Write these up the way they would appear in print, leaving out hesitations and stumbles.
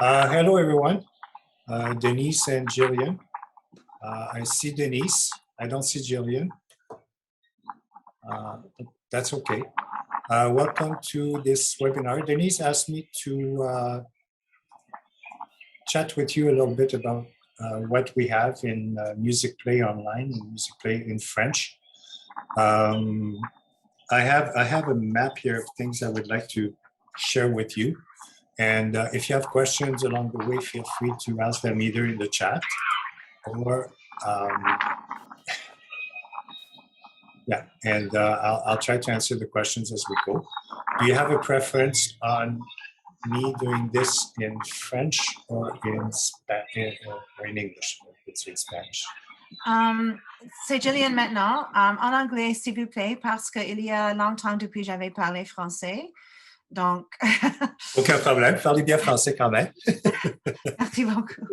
Hello, everyone. Denise and Jillian. I see Denise. I don't see Jillian. But that's okay. Welcome to this webinar. Denise asked me to chat with you a little bit about what we have in Musicplay online and Musicplay in French. I have a map here of things I would like to share with you. And if you have questions along the way, feel free to ask them either in the chat or, yeah, and I'll try to answer the questions as we go. Do you have a preference on me doing this in French or in English? It's in Spanish. C'est Jillian maintenant. En anglais, s'il vous plaît, parce qu'il y a longtemps depuis j'avais parlé français. Donc. Aucun problème. Parlez bien français quand même. Merci beaucoup.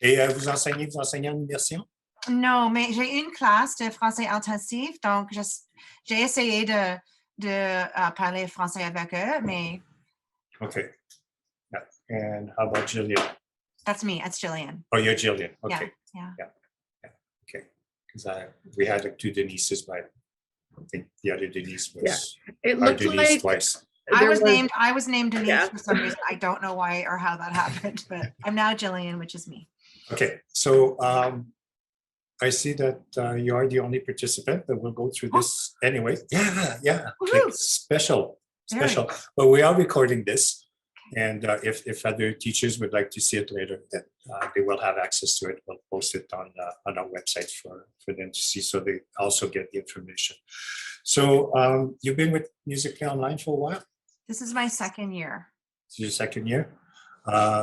Et vous enseignez en immersion? Non, mais j'ai une classe de français intensif, donc j'ai essayé de parler français avec eux, mais. Okay. Yeah. And how about Jillian? That's me. That's Jillian. Oh, you're Jillian. Okay. Yeah. Okay. Because we had like two Denises, but I think the other Denise was. Yeah. It looked Denise like twice. I was named Denise for some reason. I don't know why or how that happened, but I'm now Jillian, which is me. Okay, so I see that you are the only participant, but we'll go through this anyway. Yeah. Like special. But we are recording this, and if other teachers would like to see it later, then they will have access to it. We'll post it on our website for them to see, so they also get the information. So you've been with Musicplay Online for a while? This is my second year. This is your second year?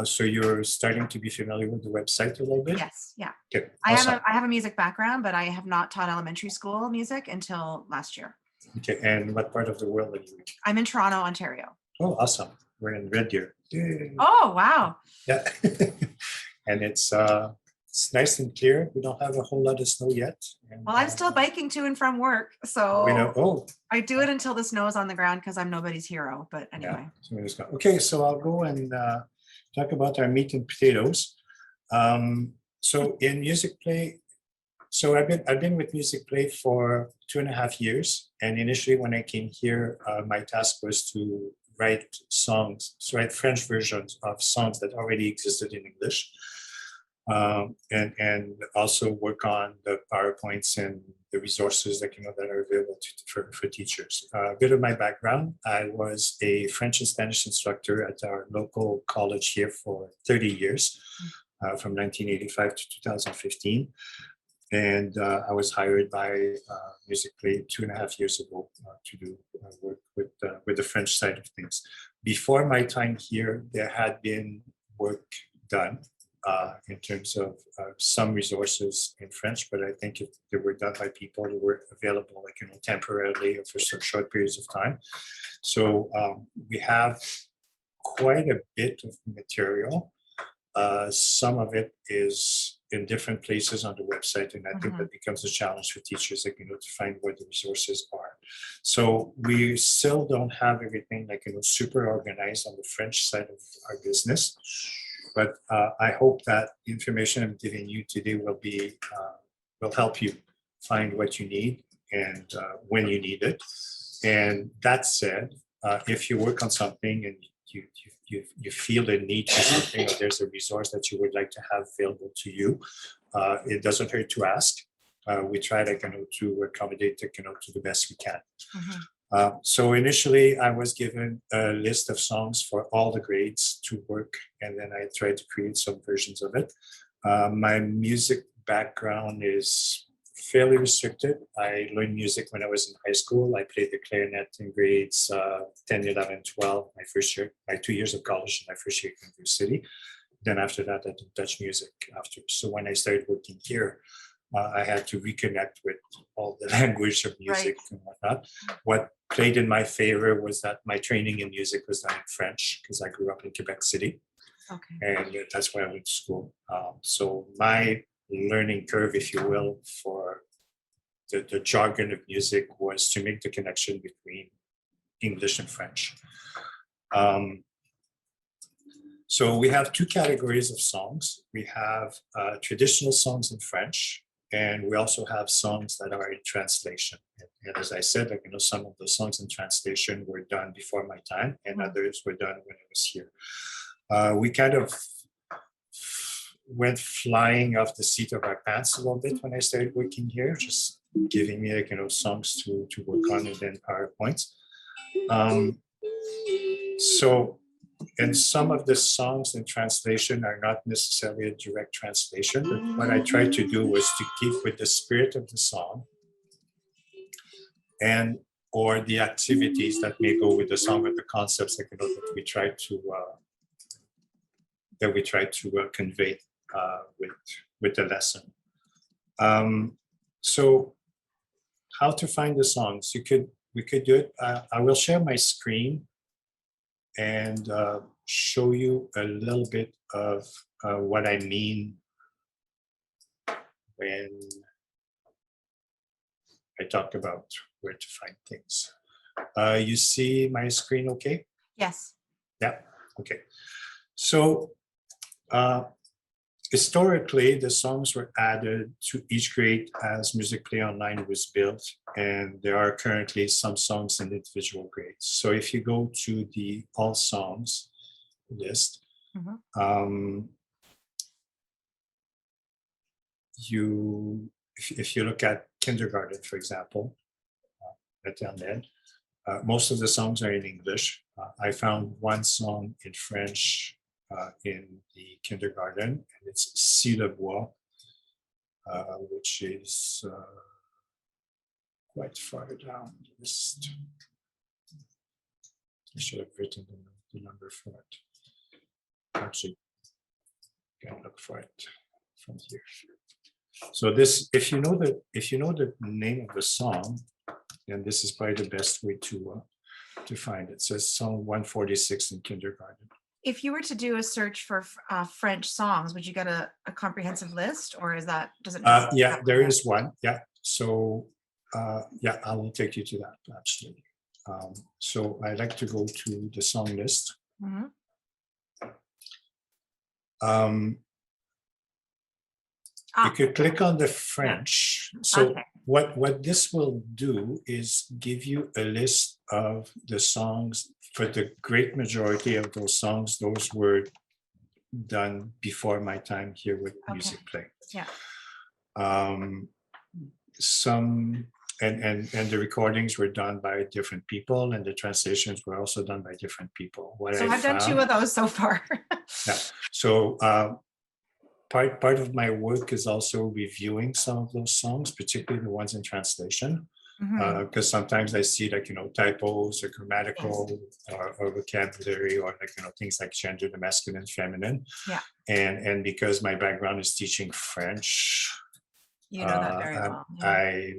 So you're starting to be familiar with the website a little bit? Yes, yeah. Okay, awesome. I have a music background, but I have not taught elementary school music until last year. Okay, and what part of the world are you in? I'm in Toronto, Ontario. Oh, awesome. We're in Red Deer. Yay. Oh, wow. Yeah. And it's nice and clear. We don't have a whole lot of snow yet. And, well, I'm still biking to and from work, so we know. Oh, I do it until the snow is on the ground because I'm nobody's hero. But anyway. Yeah. Okay, so I'll go and talk about our meat and potatoes. So in Musicplay, so I've been with Musicplay for 2.5 years, and initially when I came here, my task was to write French versions of songs that already existed in English. And also work on the PowerPoints and the resources that are available for teachers. A bit of my background: I was a French and Spanish instructor at our local college here for 30 years, from 1985 to 2015. And I was hired by Musicplay 2.5 years ago to do work with the French side of things. Before my time here, there had been work done in terms of some resources in French, but I think if they were done by people who were available, temporarily or for some short periods of time. So we have quite a bit of material. Some of it is in different places on the website, and I think that becomes a challenge for teachers, to find where the resources are. So we still don't have everything super organized on the French side of our business. But I hope that the information I'm giving you today will help you find what you need and when you need it. And that said, if you work on something and you feel a need for something, or there's a resource that you would like to have available to you, it doesn't hurt to ask. We try to accommodate to the best we can. So initially, I was given a list of songs for all the grades to work, and then I tried to create some versions of it. My music background is fairly restricted. I learned music when I was in high school. I played the clarinet in grades 10, 11, 12, my 2 years of college, and my first year at university. Then after that, I did Dutch music after. So when I started working here, I had to reconnect with all the language of music and whatnot. What played in my favor was that my training in music was done in French, because I grew up in Quebec City. Okay. And that's where I went to school. So my learning curve, if you will, for the jargon of music was to make the connection between English and French. So we have two categories of songs. We have traditional songs in French, and we also have songs that are in translation. And as I said, like, some of the songs in translation were done before my time, and others were done when I was here. We kind of went flying off the seat of our pants a little bit when I started working here, just giving me songs to work on and then PowerPoints. And some of the songs in translation are not necessarily a direct translation, but what I tried to do was to keep with the spirit of the song and or the activities that may go with the song or the concepts that we try to convey with the lesson. So how to find the songs? We could do it. I will share my screen and show you a little bit of what I mean when I talk about where to find things. You see my screen okay? Yes. Yeah, okay. So historically, the songs were added to each grade as Musicplay Online was built, and there are currently some songs in individual grades. So if you go to the all songs list, if you look at kindergarten, for example, maternelle, most of the songs are in English. I found one song in French in the kindergarten, and it's Si le bois, which is quite far down the list. I should have written the number for it. Actually, you can look for it from here. So this, if you know the name of the song, then this is probably the best way to find it. So it's song 146 in kindergarten. If you were to do a search for French songs, would you get a comprehensive list, or does it? Yeah, there is one. Yeah. So yeah, I will take you to that actually. So I like to go to the song list. You could click on the French. So what this will do is give you a list of the songs. For the great majority of those songs, those were done before my time here with Musicplay. Yeah. Some and the recordings were done by different people, and the translations were also done by different people. I've done 2 of those so far. Yeah. So part of my work is also reviewing some of those songs, particularly the ones in translation. Because sometimes I see typos or grammatical or vocabulary or things like gender, the masculine, feminine. Yeah. And because my background is teaching French, you know that very well. Yeah.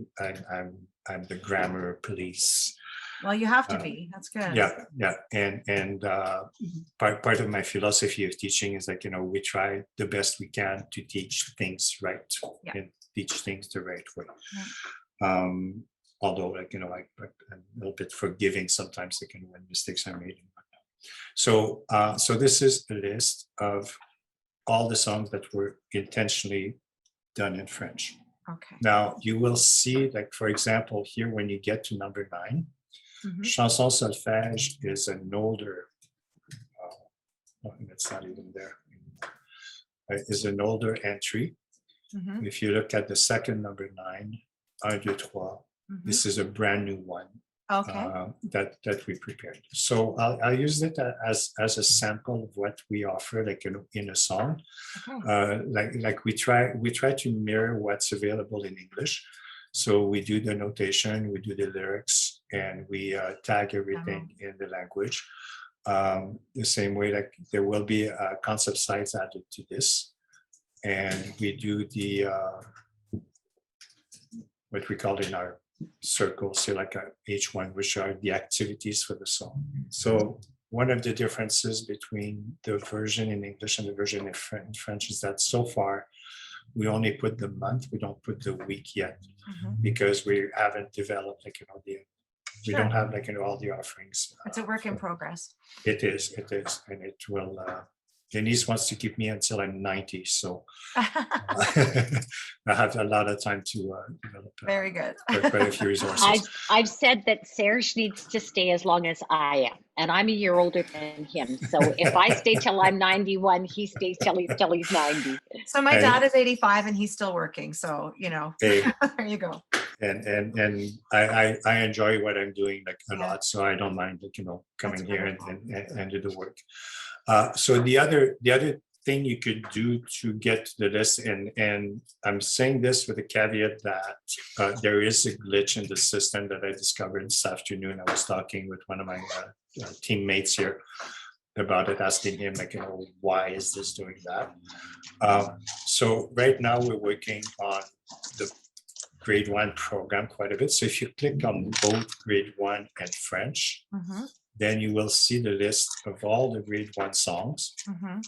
I'm the grammar police. Well, you have to be. That's good. Yeah. And part of my philosophy of teaching is we try the best we can to teach things right and teach things the right way. Yeah. Although I'm a little bit forgiving sometimes when mistakes are made. So this is a list of all the songs that were intentionally done in French. Okay. Now you will see, for example, here when you get to number 9, Chanson Solfège is an older. It's not even there. Is an older entry. If you look at the second number 9, 1, 2, 3. This is a brand new one that we prepared. So I'll use it as a sample of what we offer, in a song. We try to mirror what's available in English. So we do the notation, we do the lyrics, and we tag everything in the language. The same way, there will be concept sites added to this, and we do the what we call in our circles, so a H1, which are the activities for the song. So one of the differences between the version in English and the version in French is that so far we only put the month, we don't put the week yet, because we haven't developed we don't have all the offerings. It's a work in progress. It is, and Denise wants to keep me until I'm 90, so I have a lot of time to develop Very good. quite a few resources. I've said that Serge needs to stay as long as I am, and I'm a year older than him. So if I stay till I'm 91, he stays till he's 90. So my dad is 85 and he's still working. So, you know, Hey, there you go. and I enjoy what I'm doing like a Yeah. lot, so I don't mind like, you know, coming That's here wonderful. and do the work. So the other thing you could do to get to the list, and I'm saying this with a caveat that there is a glitch in the system that I discovered this afternoon. I was talking with one of my teammates here about it, asking him like, you know, why is this doing that? So right now we're working on the grade 1 program quite a bit. So if you click on both grade 1 and French, Mhm, then you will see the list of all the grade 1 songs. mhm.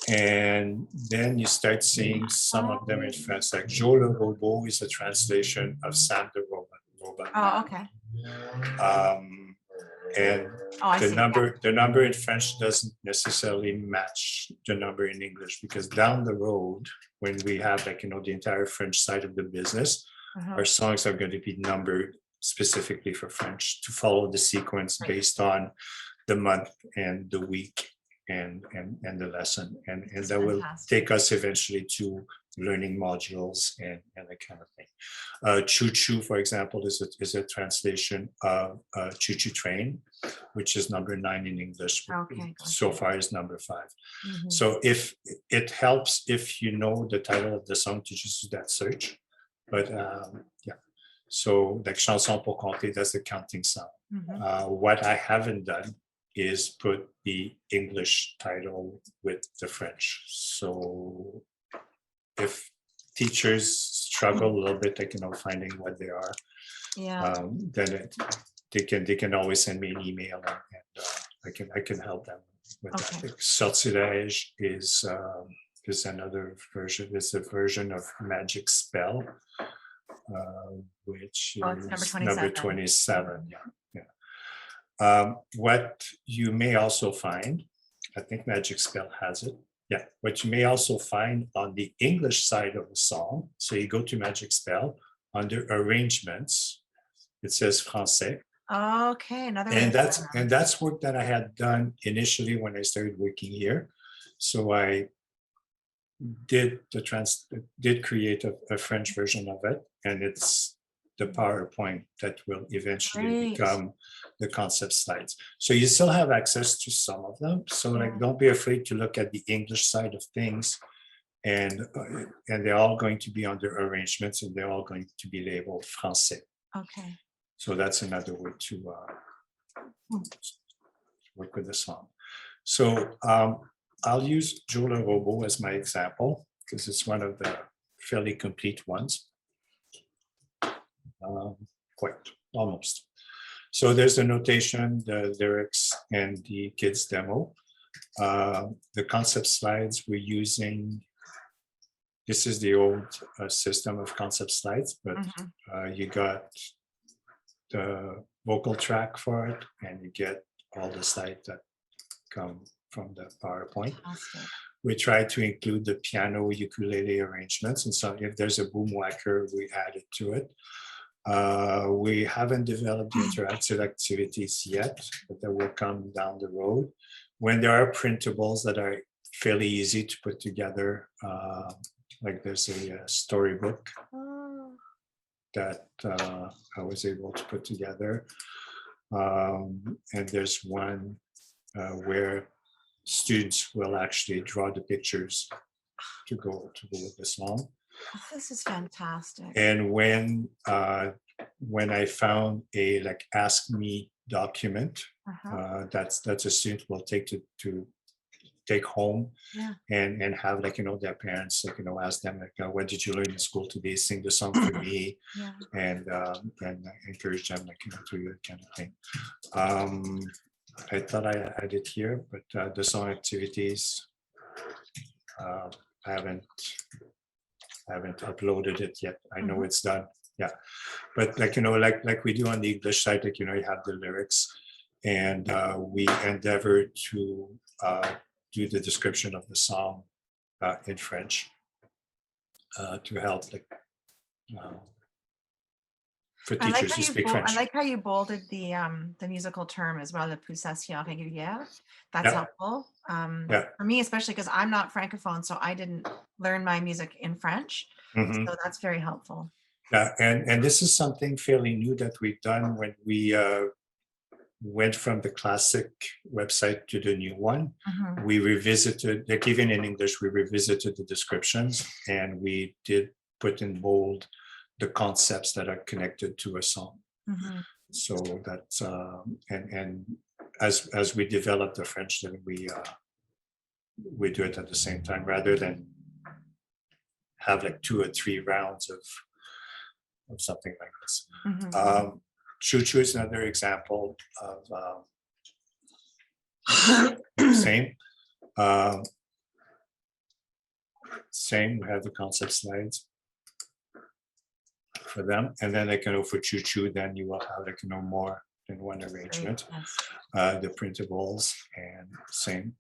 And then you start seeing some of them in French, like Joe le Robot is a translation of Sam the Robot. Oh, okay. And Oh, I see. the number in French doesn't necessarily match the number in English, because down the road, when we have like, you know, the entire French side of the business, Yeah. our songs are going to be numbered specifically for French to follow the sequence Right. based on the month and the week and the lesson. And that will Fantastic. take us eventually to learning modules and that kind of thing. Choo Choo, for example, is a translation of Choo Choo Train, which is number 9 in English. Okay, So gotcha. far is number 5. Mhm. So if it helps if you know the title of the song to just do that search. But yeah, so like chanson pour compter, that's the counting sound. Mhm. What I haven't done is put the English title with the French. So if teachers struggle a little bit, like, you know, finding what they are, Yeah. then they can always send me an email and I can help them with Okay. that. Sortilège is another version. It's a version of Magic Spell, which Oh, it's is number number 27. Yeah. What you may also find, I think Magic Spell has it. Yeah, what you may also find on the English side of the song. So you go to Magic Spell under arrangements. It says Français. Okay, another way. And that's work that I had done initially when I started working here. So I did create a French version of it, and it's the PowerPoint that will eventually Great. become the concept slides. So you still have access to some of them. So like, Yeah. don't be afraid to look at the English side of things, and they're all going to be under arrangements, and they're all going to be labeled Français. Okay. So that's another way to work with the song. So I'll use Joe le Robot as my example because it's one of the fairly complete ones. Quite, almost. So there's the notation, the lyrics, and the kids demo. The concept slides we're using, this is the old system of concept slides, but you got the vocal track for it, and you get all the slides that come from the PowerPoint. Fantastic. We try to include the piano ukulele arrangements, and so if there's a boom whacker, we add it to it. We haven't developed the interactive activities yet, but that will come down the road. When there are printables that are fairly easy to put together, like there's a storybook that I was able to put together. And there's one where students will actually draw the pictures to go with the song. Oh, this is fantastic. And when I found a like Ask Me document, that's a student will take to take home, Yeah. and have like, you know, their parents like, you know, ask them like, what did you learn in school today? Sing the song for me. Yeah. And encourage them like, you know, to do that kind of thing. I thought I had it here, but the song activities, I haven't uploaded it yet. I know it's done. Yeah, but like, you know, like we do on the English side, like, you know, you have the lyrics, and we endeavor to do the description of the song in French to help for teachers who speak French. I like how you bolded the musical term as well, la pulsation régulière. That's Yeah. helpful. Yeah. For me, especially because I'm not Francophone, so I didn't learn my music in French. Mhm. So that's very helpful. Yeah, and this is something fairly new that we've done when we went from the classic website to the new one. Mhm. We revisited, like even in English, we revisited the descriptions and we did put in bold the concepts that are connected to a song. Mhm. So that's and as we develop the French, then we do it at the same time rather than have like 2 or 3 rounds of something like this. Mhm. Choo Choo is another example of same. Same, we have the concept slides for them, and then for Choo Choo, then you will have more than one arrangement. Yes. The printables and same.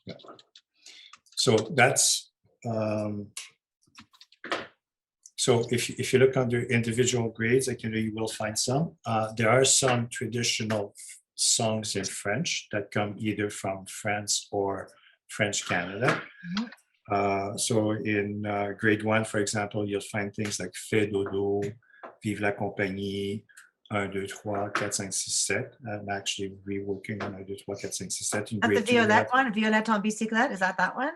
Yeah. So that's so if you look under individual grades, you will find some. There are some traditional songs in French that come either from France or French Canada. So in grade 1, for example, you'll find things like Fais dodo, Vive la compagnie, 1, 2, 3, 4, 5, 6, 7. I'm actually reworking on 1, 2, 3, 4, 5, 6, 7. That's the Violette one, Violette en bicyclette, is that one?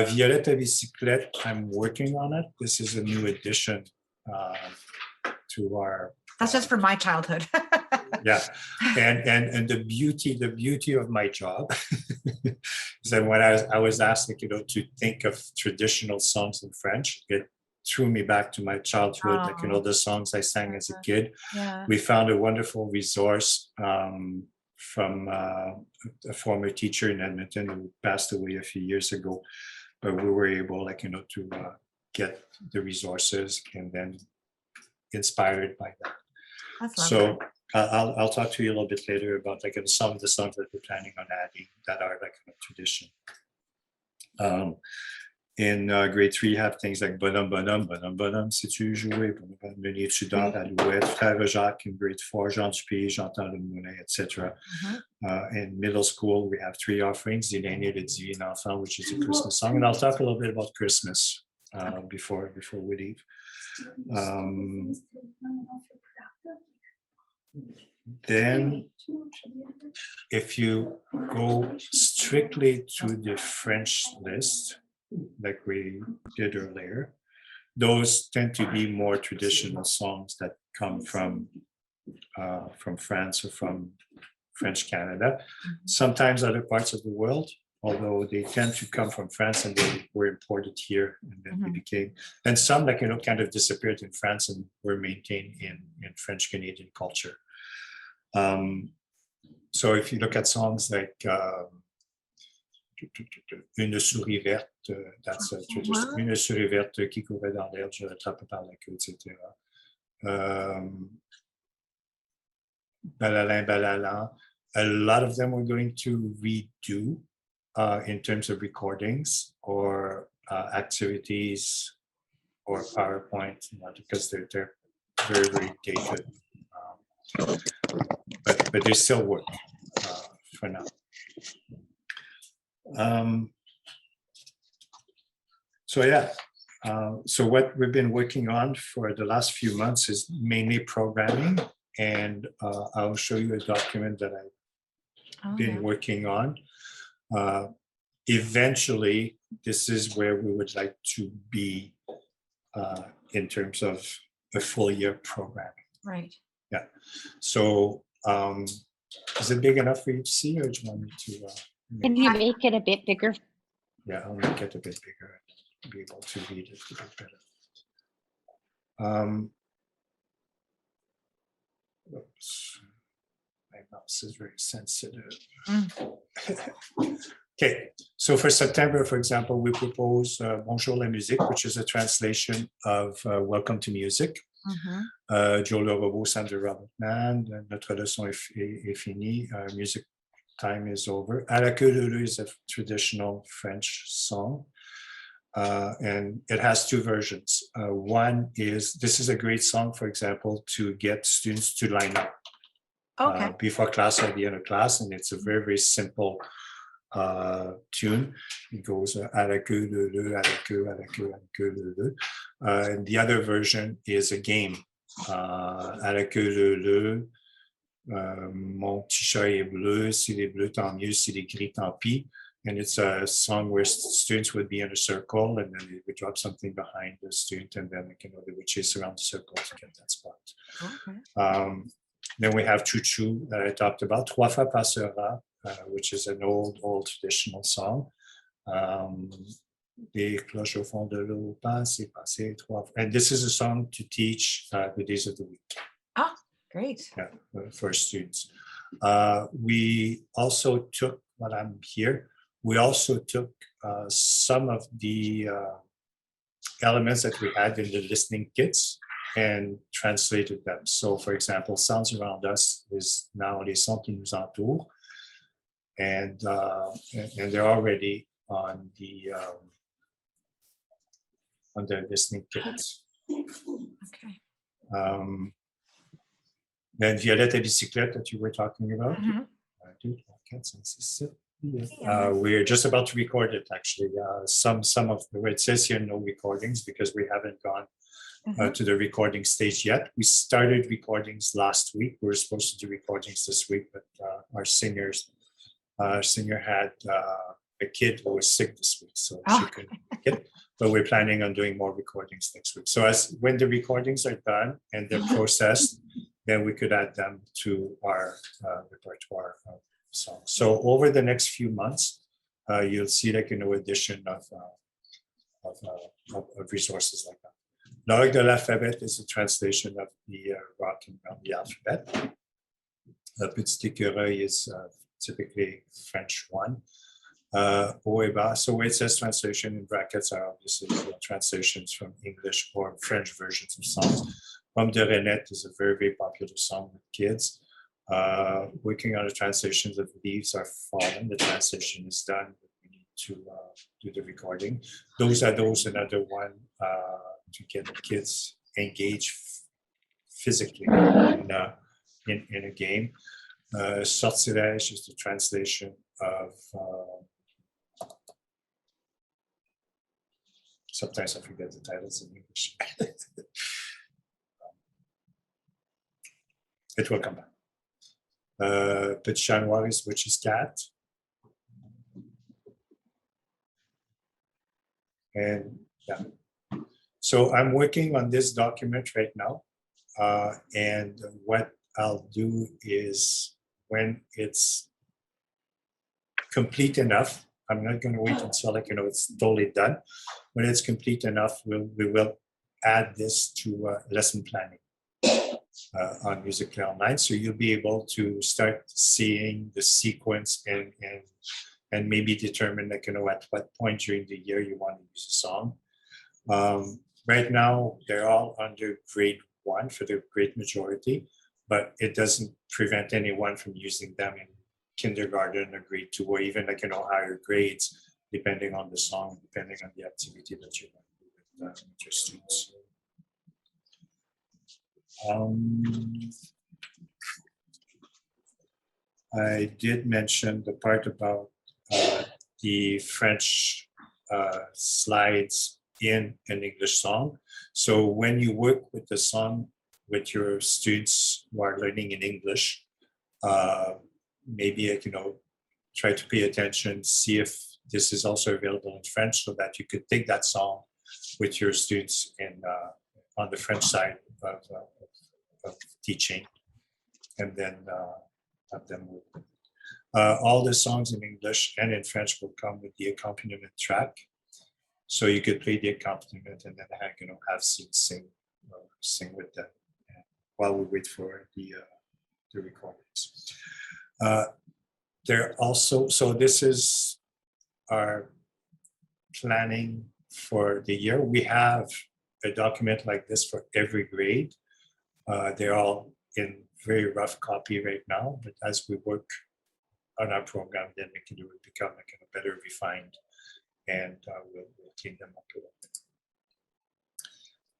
Violette à bicyclette, I'm working on it. This is a new addition to our. That's just from my childhood. Yeah, and the beauty of my job is that when I was asked, to think of traditional songs in French, it threw me back to my childhood, the songs I sang as a kid. Yeah. We found a wonderful resource from a former teacher in Edmonton who passed away a few years ago, but we were able, to get the resources and then inspired by that. That's lovely. So I'll talk to you a little bit later about some of the songs that we're planning on adding that are tradition. In grade 3, you have things like Bonhomme, Bonhomme, Bonhomme, Bonhomme, si tu jouais, Meunier, tu dors, Alouette, Frère Jacques in grade 4, Jean Dupé, J'entends le moulin, etc. In middle school, we have 3 offerings, Zéléné, le Divin Enfant, which is a Christmas song. And I'll talk a little bit about Christmas before we leave. Then, if you go strictly to the French list, like we did earlier, those tend to be more traditional songs that come from France or from French Canada. Sometimes other parts of the world, although they tend to come from France and they were imported here and then they became, and some kind of disappeared in France and were maintained in French Canadian culture. So if you look at songs like Une souris verte, that's a tradition. Une souris verte qui courait dans l'air, je l'attrape par la queue, etc. Balalin, balalan. A lot of them we're going to redo in terms of recordings or activities or PowerPoint, because they're very, very dated. But they still work for now. So what we've been working on for the last few months is mainly programming, and I'll show you a document that I've been working on. Eventually, this is where we would like to be in terms of a full year programming. Right. Yeah. So is it big enough for you to see, or do you want me to? Can you make it a bit bigger? Yeah, I'll make it a bit bigger and be able to read it a bit better. Oops. My mouse is very sensitive. Okay, so for September, for example, we propose Bonjour la musique, which is a translation of Welcome to Music. Joe le robot, Sandra Robert Man, Notre leçon est finie, musique time is over. À la queue leu leu is a traditional French song. And it has two versions. One is, this is a great song, for example, to get students to line up Okay. before class or at the end of class. And it's a very, very simple tune. It goes à la queue leu leu, à la queue, à la queue, à la queue leu leu. And the other version is a game. À la queue leu leu, mon petit chat est bleu, s'il est bleu, tant mieux, s'il est gris, tant pis. And it's a song where students would be in a circle and then they would drop something behind the student and then they would chase around the circle to get that spot. Okay. Then we have Chou Chou that I talked about, Trois fois passera, which is an old traditional song. Des cloches au fond de l'eau, passez, passez, trois fois. And this is a song to teach the days of the week. Ah, great. Yeah, for students. We also took, while I'm here, we also took some of the elements that we had in the listening kits and translated them. So, for example, Sounds Around Us is now Les Sons qui nous entourent, and they're already on the listening kits. Okay. Then Violette et Bicyclette that you were talking about. Mhm. We're just about to record it, actually. Some of where it says here no recordings because we haven't gone to the recording stage yet. We started recordings last week. We were supposed to do recordings this week, but our singer had a kid who was sick this week, so she couldn't make it. But we're planning on doing more recordings next week. So when the recordings are done and they're processed, then we could add them to our repertoire songs. So over the next few months, you'll see addition of resources like that. L'Orgue de l'Alphabet is a translation of the Rocking Around the Alphabet. Le Petit Écureuil is typically French one. Haut et Bas, so where it says translation in brackets are obviously translations from English or French versions of songs. Pomme de Renette is a very, very popular song with kids. Working on the translations of Leaves Are Fallen. The translation is done, but we need to do the recording. Those another one to get the kids engaged physically in a game. Sortilège is the translation of sometimes I forget the titles in English. It will come back. Petit Chat Noir is Witch's Cat. And yeah. So I'm working on this document right now. And what I'll do is when it's complete enough, I'm not going to wait until it's totally done. When it's complete enough, we will add this to lesson planning on Musicplay Online. So you'll be able to start seeing the sequence and maybe determine at what point during the year you want to use a song. Right now, they're all under grade 1 for the great majority, but it doesn't prevent anyone from using them in kindergarten or grade 2 or even higher grades, depending on the song, depending on the activity that you want to do with your students. I did mention the part about the French slides in an English song. So when you work with the song with your students who are learning in English, maybe try to pay attention, see if this is also available in French so that you could take that song with your students on the French side of teaching, and then have them work. All the songs in English and in French will come with the accompaniment track, so you could play the accompaniment and then have students sing with them while we wait for the recordings. So this is our planning for the year. We have a document like this for every grade. They're all in very rough copy right now, but as we work on our program, then we can do it become like a better refined, and we'll clean them up a little bit.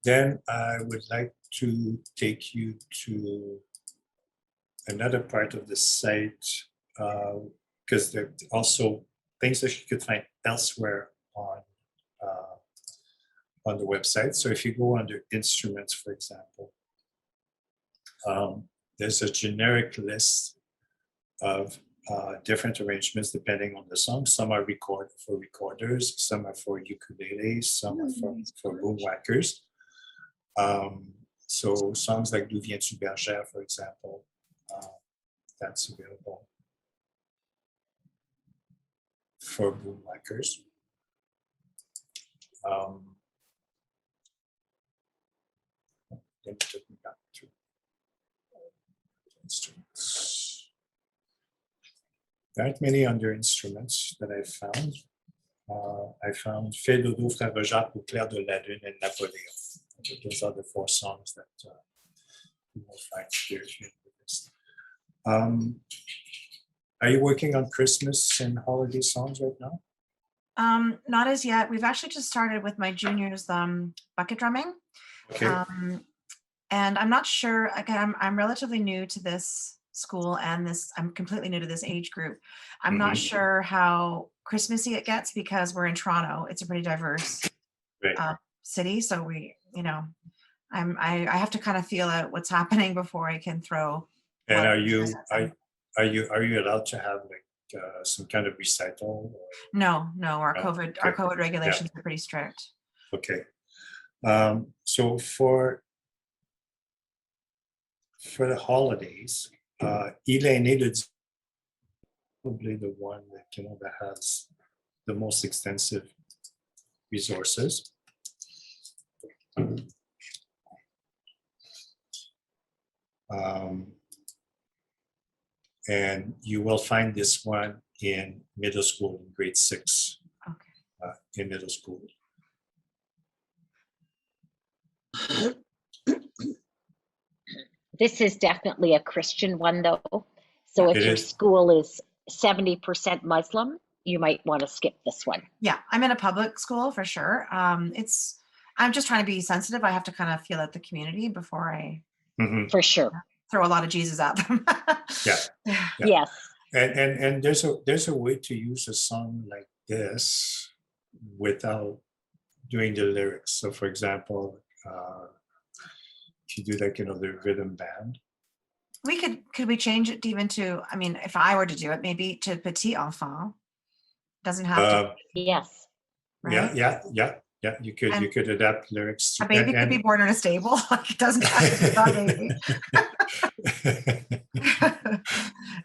Then I would like to take you to another part of the site, because there are also things that you could find elsewhere on the website. So if you go under instruments, for example, there's a generic list of different arrangements depending on the song. Some are for recorders, some are for ukuleles, some are for boomwhackers. So songs like D'où viens-tu bergère, for example, that's available for boomwhackers. Then it took me back to instruments. There aren't many under instruments that I found. I found Fais dodo, frère Jacques, Au clair de la lune, and Napoléon. Those are the 4 songs that you will find here in the list. Are you working on Christmas and holiday songs right now? Not as yet. We've actually just started with my juniors bucket drumming. Okay. And I'm not sure, again, I'm relatively new to this school and I'm completely new to this age group. I'm not sure how Christmassy it gets because we're in Toronto. It's a pretty diverse city. So I have to kind of feel out what's happening before I can throw. And are you allowed to have like some kind of recital? No, our COVID regulations are pretty strict. Okay. So for the holidays, Il est né de probably the one that has the most extensive resources. And you will find this one in middle school, in grade 6. Okay. In middle school. This is definitely a Christian one, though. So if your school is 70% Muslim, you might want to skip this one. Yeah, I'm in a public school for sure. I'm just trying to be sensitive. I have to kind of feel out the community before I for sure throw a lot of Jesus at them. Yeah. Yes. And there's a way to use a song like this without doing the lyrics. So for example, if you do like the rhythm band. Could we change it even to, I mean, if I were to do it, maybe to petit enfant. Doesn't have to. Yes. Right? Yeah. You could adapt lyrics. A baby could be born in a stable. It doesn't have to be a baby.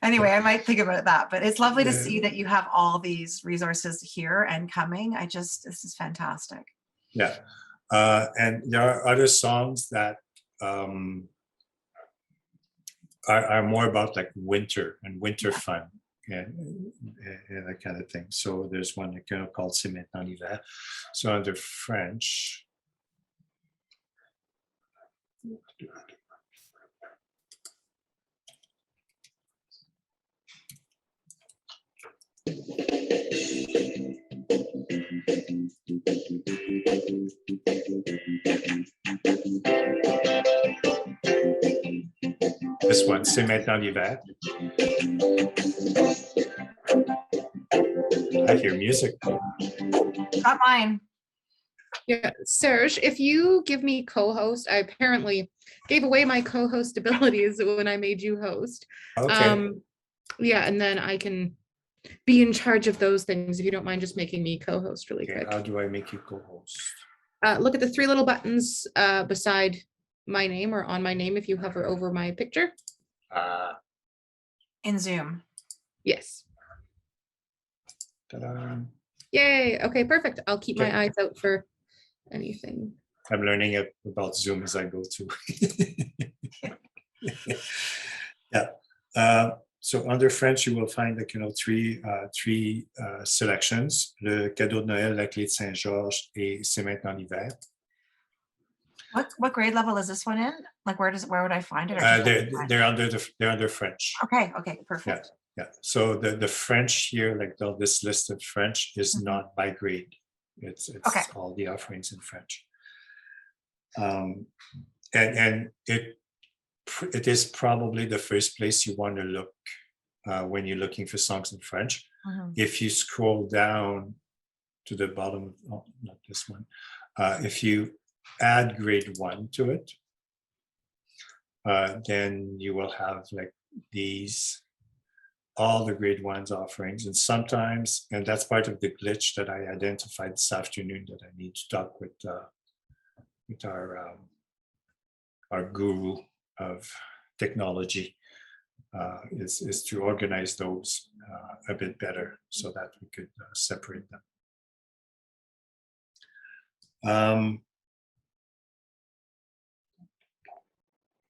Anyway, I might think about that, but it's lovely to see that you have all these resources here and coming. This is fantastic. Yeah. And there are other songs that are more about like winter and winter fun and that kind of thing. So there's one called C'est maintenant l'hiver. So under French, this one, C'est maintenant l'hiver. I hear music. Not mine. Yeah, Serge, if you give me co-host, I apparently gave away my co-host abilities when I made you host. Okay. Yeah, and then I can be in charge of those things if you don't mind just making me co-host really quick. How do I make you co-host? Look at the 3 little buttons beside my name or on my name if you hover over my picture. In Zoom. Yes. Ta-da. Yay. Okay, perfect. I'll keep my eyes out for anything. I'm learning about Zoom as I go too. Yeah. So under French, you will find three selections: Le cadeau de Noël, La clé de Saint-Georges, et C'est maintenant l'hiver. What grade level is this one in? Like where would I find it? They're under French. Okay, perfect. Yeah, so the French here, like this list of French is Mhm. not by grade. It's Okay. all the offerings in French. And it is probably the first place you want to look when you're looking for songs in French. Mhm. If you scroll down to the bottom, oh, not this one. If you add grade 1 to it, then you will have like all the grade 1's offerings. And sometimes, and that's part of the glitch that I identified this afternoon that I need to talk with our guru of technology, is to organize those a bit better so that we could separate them.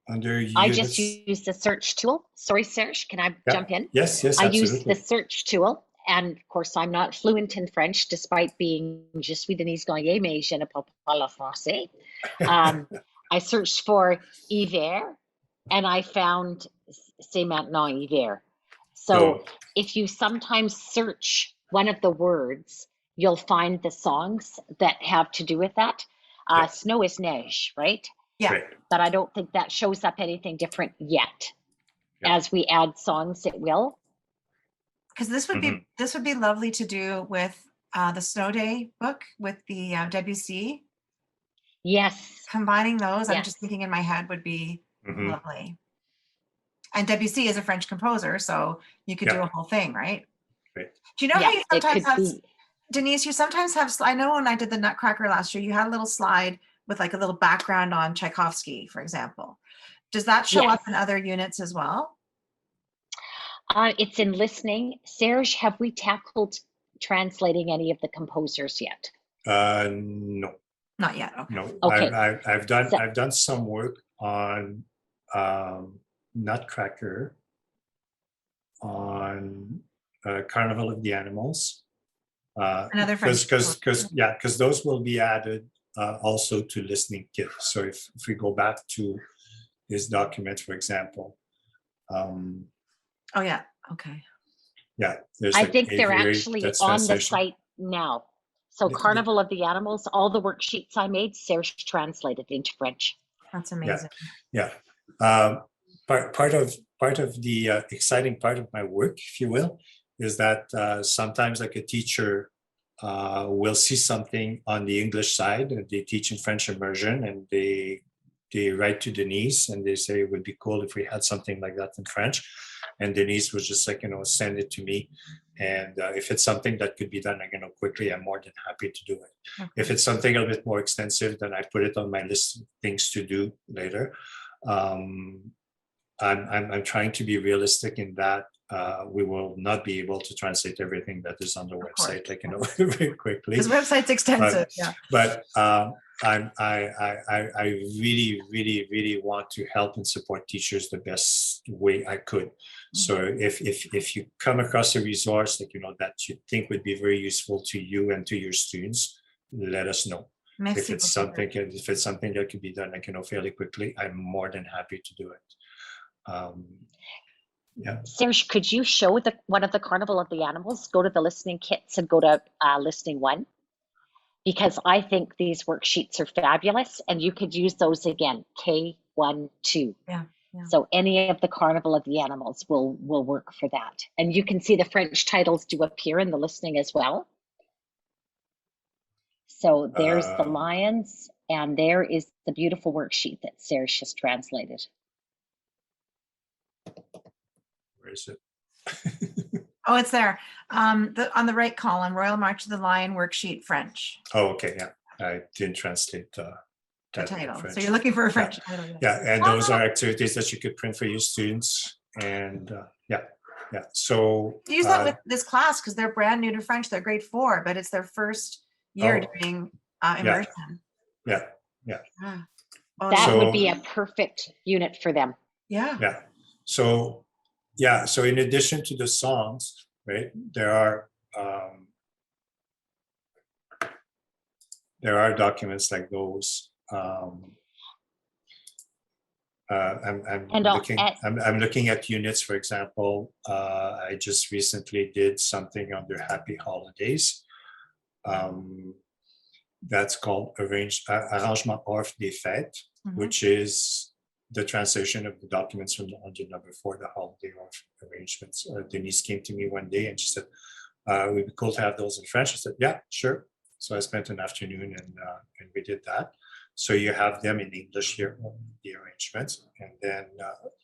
Under I just units, use the search tool. Sorry, Serge, can I yeah, jump in? yes, I use absolutely. the search tool. And of course, I'm not fluent in French, despite being je suis Denise Gagné, mais je ne parle pas le français. I searched for hiver and I found c'est maintenant hiver. So if you sometimes search one of the words, you'll find the songs that have to do with that. Yeah. Snow is neige, right? Yeah. Great. But I don't think that shows up anything different yet. Yeah. As we add songs, it will. Because this would be lovely to do with the Snow Day book with the Debussy. Yes. Combining those, I'm Yes. just thinking in my head would be Mhm. lovely. And Debussy is a French composer, so you could do Yeah. a whole thing, right? Great. Do you know how you it sometimes could have, be. Denise, you sometimes have, I know when I did the Nutcracker last year, you had a little slide with like a little background on Tchaikovsky, for example. Does that show Yes. up in other units as well? It's in listening. Serge, have we tackled translating any of the composers yet? No. Not yet. Okay. No. Okay. I've done some work on Nutcracker, on Carnival of the Animals. Another French Because those will be added also to listening kit. So if we go back to this document, for example, Oh yeah. Okay. yeah, there's I like think they're aviary, actually that's on the translation. site now. So Carnival of the Animals, all the worksheets I made, Serge translated into French. That's amazing. Yeah. Part of the exciting part of my work, if you will, is that sometimes like a teacher will see something on the English side, and they teach in French immersion, and they write to Denise and they say it would be cool if we had something like that in French. And Denise was just like, send it to me. And if it's something that could be done, quickly, I'm more than happy to do it. Okay. If it's something a bit more extensive, then I put it on my list of things to do later. I'm trying to be realistic in that we will not be able to translate everything that is on the website, very quickly. This website's extensive. But I really want to help and support teachers the best way I could. So if you come across a resource that that you think would be very useful to you and to your students, let us know. If it's something that can be done fairly quickly, I'm more than happy to do it. Yeah. Serge, could you show one of the Carnival of the Animals? Go to the listening kits and go to listening 1, because I think these worksheets are fabulous, and you could use those again. K1, 2. Yeah. So any of the Carnival of the Animals will work for that, and you can see the French titles do appear in the listening as well. So there's the lions, and there is the beautiful worksheet that Serge has translated. Where is it? Oh, it's there. On the right column, Royal March of the Lion worksheet French. Oh, okay, yeah. I didn't translate the title. French. So you're looking for a French title. Yeah, and those are activities that you could print for your students. And yeah. So use that with this class because they're brand new to French. They're grade 4, but it's their first year doing immersion. Yeah. That would be a perfect unit for them. Yeah. So in addition to the songs, right, there are documents like those. And I'm looking at units, for example. I just recently did something under Happy Holidays. That's called Arrangement Orff des Fêtes, which is the translation of the documents from the under number 4, the holiday Orff arrangements. Denise came to me one day and she said, "It would be cool to have those in French." I said, "Yeah, sure." So I spent an afternoon and we did that. So you have them in English here, the arrangements, and then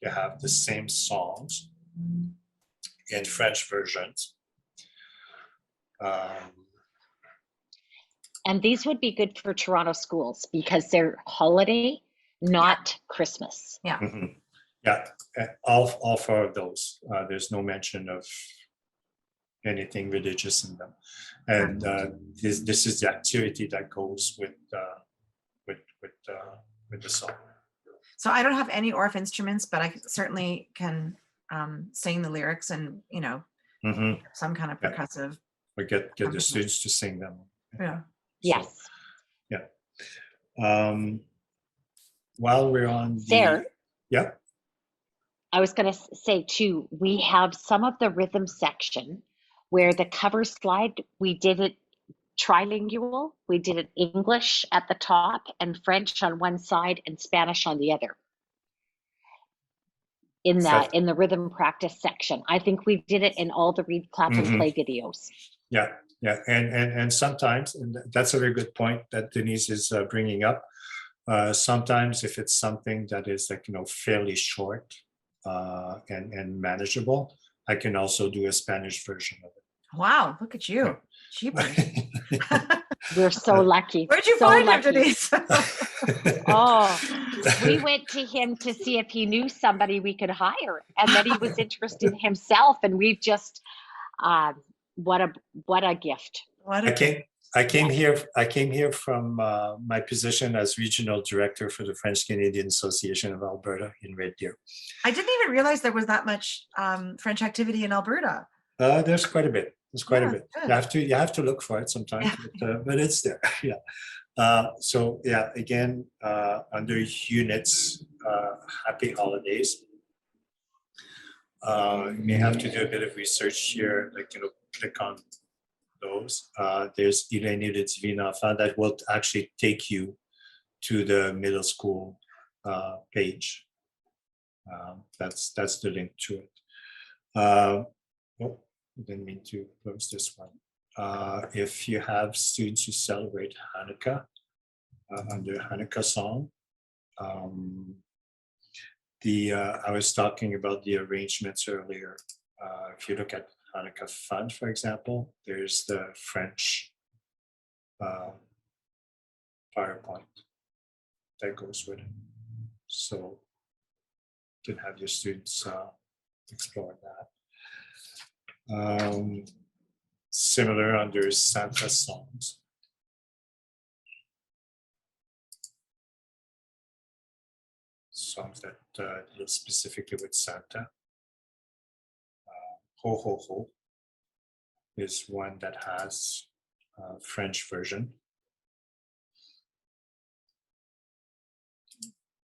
you have the same songs in French versions. And these would be good for Toronto schools because they're holiday, not Christmas. Yeah. Yeah, all 4 of those. There's no mention of anything religious in them, and this is the activity that goes with the song. So I don't have any Orff instruments, but I certainly can sing the lyrics and, you know, some kind of percussive. Or get the students to sing them. Yeah. Yes. So, yeah. While we're on There. Yeah. I was going to say too, we have some of the rhythm section where the cover slide, we did it trilingual. We did it English at the top and French on one side and Spanish on the other. In the rhythm practice section, I think we did it in all the read, clap, and play videos. Yeah, and sometimes, and that's a very good point that Denise is bringing up. Sometimes, if it's something that is like fairly short and manageable, I can also do a Spanish version of it. Wow, look at you. Jeepers. We're so lucky. Where'd you find him, Denise? Oh, we went to him to see if he knew somebody we could hire, and then he was interested himself, and we've just what a gift. I came here from my position as regional director for the French Canadian Association of Alberta in Red Deer. I didn't even realize there was that much French activity in Alberta. There's quite a bit. There's quite a bit. Good. You have to look for it sometimes, but it's there. Yeah. So yeah, again, under units, Happy Holidays. You may have to do a bit of research here, like click on those. There's Il est né le divin enfant that will actually take you to the middle school page. That's the link to it. I didn't mean to close this one. If you have students who celebrate Hanukkah under Hanukkah song, I was talking about the arrangements earlier. If you look at Hanukkah Fund, for example, there's the French PowerPoint that goes with it. So you can have your students explore that. Similar under Santa songs. Songs that deal specifically with Santa. Ho Ho Ho is one that has a French version.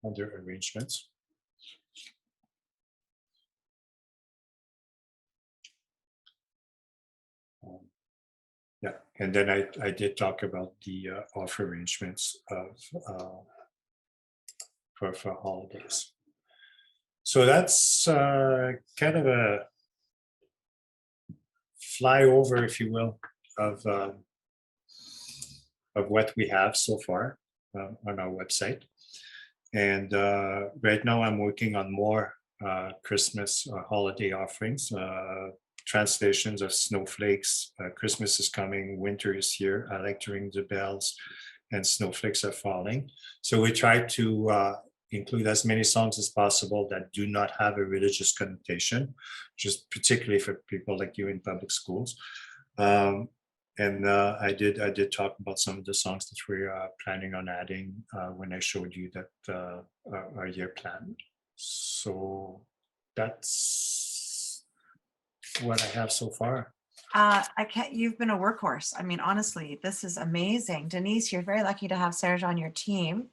Under arrangements. Yeah, and then I did talk about the off arrangements of for holidays. So that's kind of a flyover, if you will, of what we have so far on our website. And right now I'm working on more Christmas holiday offerings. Translations of snowflakes. Christmas is coming, winter is here. I like to ring the bells, and snowflakes are falling. So we try to include as many songs as possible that do not have a religious connotation, just particularly for people like you in public schools. And I did talk about some of the songs that we're planning on adding when I showed you that our year plan. So that's what I have so far. You've been a workhorse. I mean, honestly, this is amazing. Denise, you're very lucky to have Serge on your team.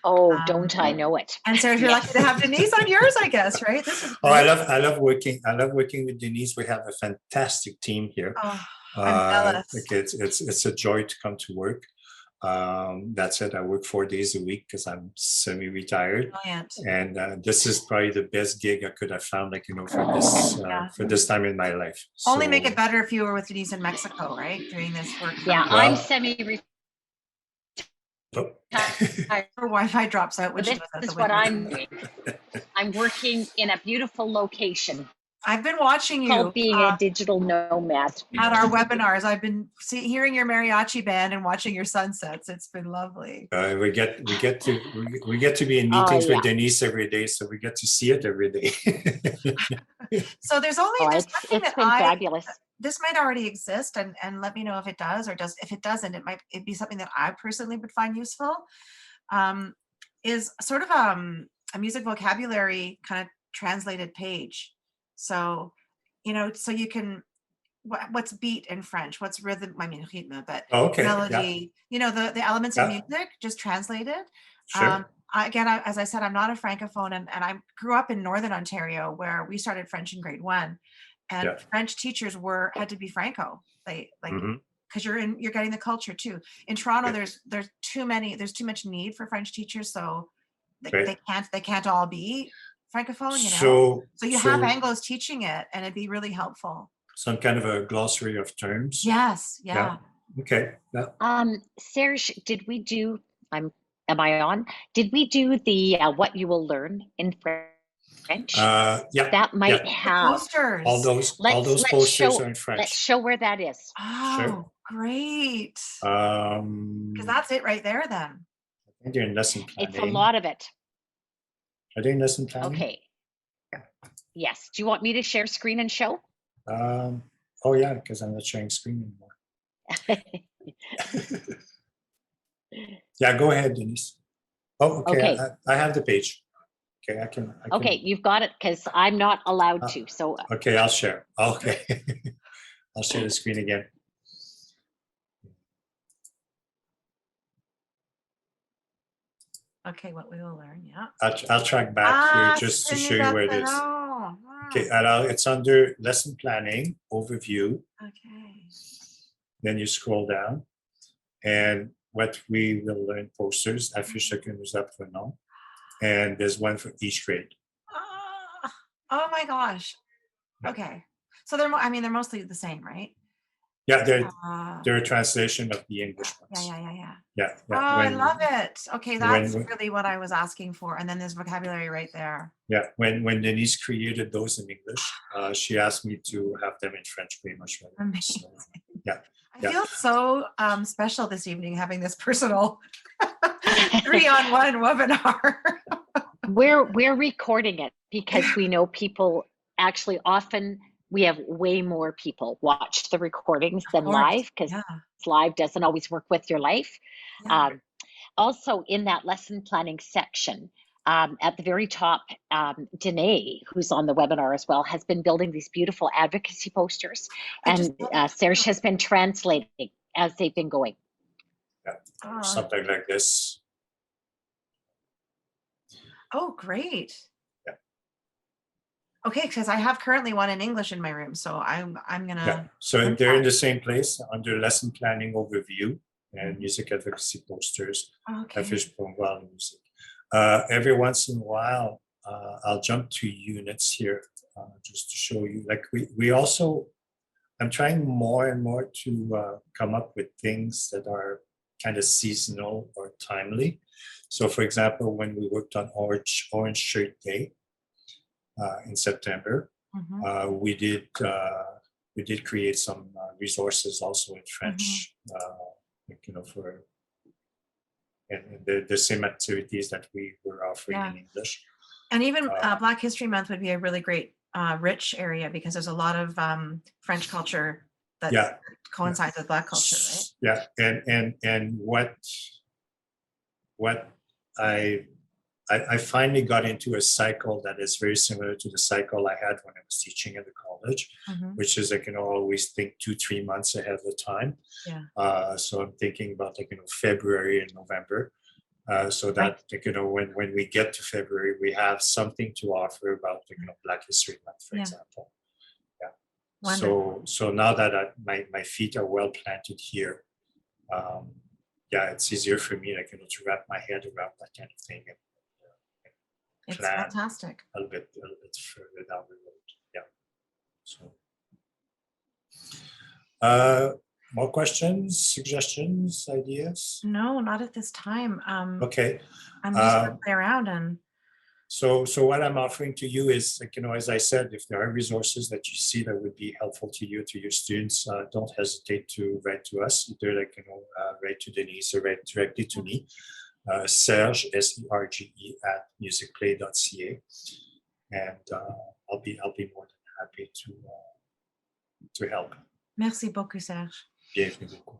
Oh, don't I know it? And Serge, you're lucky to have Denise on yours, I guess, right? This is Oh, great. I love working with Denise. We have a fantastic team here. Oh, I'm jealous. Like it's a joy to come to work. That's it. I work 4 days a week because I'm semi-retired, Brilliant. and this is probably the best gig I could have found, like, for this time in my life. Only make So- it better if you were with Denise in Mexico, right? Doing this work. Yeah, Well- I'm semi-retired. Oh. Her Wi-Fi drops out when she This goes out is the what window. I'm doing. I'm working in a beautiful location I've been watching you called being a digital nomad. at our webinars. I've been hearing your mariachi band and watching your sunsets. It's been lovely. We get to be in meetings with Denise every day, so we get to see it every day. So there's only Oh, there's it's nothing that been fabulous. this might already exist, and let me know if it does, or if it doesn't, it'd be something that I personally would find useful. Is sort of a music vocabulary kind of translated page. So, so you can what's beat in French, what's rhythm, I mean rythme, but Okay, melody, the elements of Yeah. music just translated. Sure. As I said, I'm not a francophone, and I grew up in Northern Ontario where we started French in grade 1, and Yeah. French teachers had to be Franco. They Mhm. because you're getting the culture too. In Toronto, Yeah. there's too much need for French teachers, so Right. they can't all be Francophone, So you have so Anglos teaching it, and it'd be really helpful. some kind of a glossary of terms. Yes, yeah. Okay. Yeah. Serge, am I on? Did we do the what you will learn in French? Yeah. That might The have posters. All those let's posters show- are in French. Let's show where that is. Oh, great. I Because that's it right there then. think they're in lesson planning. It's a lot of it. Are they in lesson planning? Okay. Yes. Do you want me to share screen and show? Oh yeah, because I'm not sharing screen anymore. Yeah, go ahead, Denise. Oh, okay. Okay. I have the page. Okay, I can. Okay, you've got it because I'm not allowed to. So Okay, I'll share. Okay. I'll share the screen again. Okay, what we will learn, yeah. I'll track back here just to show you where it is. Okay, it's under lesson planning, overview. Okay. Then you scroll down. And what we will learn posters, affiches que nous apprenons. And there's one for each grade. Oh my gosh. Okay. So they're mostly the same, right? Yeah, they're a translation of the English ones. Yeah. Yeah. Oh, I love it. Okay, that's when- really what I was asking for. And then there's vocabulary right there. Yeah, when Denise created those in English, she asked me to have them in French pretty much right away. Amazing. So, yeah. I feel so special this evening having this personal 3-on-1 webinar. we're recording it because we know people actually often we have way more people watch the recordings than live because live doesn't always work with your life. Yeah. Also in that lesson planning section, at the very top, Danae, who's on the webinar as well, has been building these beautiful advocacy posters, and Serge has been translating as they've been going. Yeah, something like this. Oh, great. Yeah. Okay, because I have currently one in English in my room, so I'm gonna. Yeah. So they're in the same place under lesson planning overview and music advocacy posters. Okay. Affiches pour voir la musique. Every once in a while, I'll jump to units here just to show you. Like we also, I'm trying more and more to come up with things that are kind of seasonal or timely. So, for example, when we worked on Orange Shirt Day in September, we did create some resources also in French, for. And the same activities that we were offering in English. And even Black History Month would be a really great, rich area because there's a lot of French culture that coincides with Black culture, right? Yeah, and what I finally got into a cycle that is very similar to the cycle I had when I was teaching at the college, which is I can always think 2-3 months ahead of time. Yeah. So I'm thinking about February and November. So that, like, when we get to February, we have something to offer about, Black History Month, for Yeah. example. Yeah. Wonderful. So now that my feet are well planted here, yeah, it's easier for me, to wrap my head around that kind of thing and It's plan fantastic. a little bit further down the road. Yeah. So, more questions, suggestions, ideas? No, not at this time. Okay. I'm just gonna play around and So what I'm offering to you is, as I said, if there are resources that you see that would be helpful to you, to your students, don't hesitate to write to us. Either write to Denise or write directly to me, Serge, SERGE at musicplay.ca, and I'll be more than happy to help. merci beaucoup, Serge. Bienvenue beaucoup.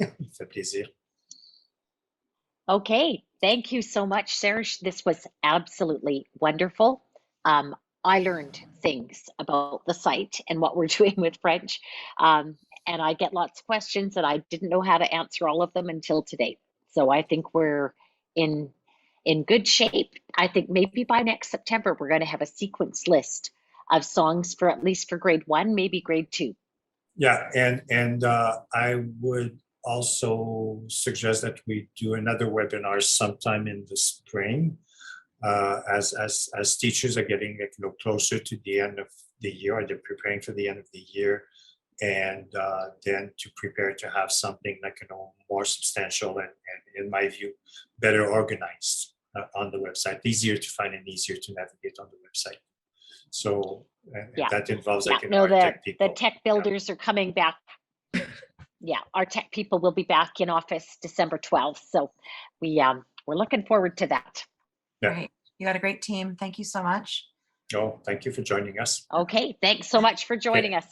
Ça fait plaisir. Okay, thank you so much, Serge. This was absolutely wonderful. I learned things about the site and what we're doing with French. And I get lots of questions and I didn't know how to answer all of them until today. So I think we're in good shape. I think maybe by next September, we're going to have a sequence list of songs for at least for grade 1, maybe grade 2. Yeah, and I would also suggest that we do another webinar sometime in the spring, as teachers are getting closer to the end of the year, or they're preparing for the end of the year, and then to prepare to have something more substantial and in my view better organized on the website, easier to find and easier to navigate on the website. So that involves our tech people. The tech builders are coming back. Yeah, our tech people will be back in office December 12th. So we're looking forward to that. Yeah. Great. You got a great team. Thank you so much. Oh, thank you for joining us. Okay, thanks so much for joining us.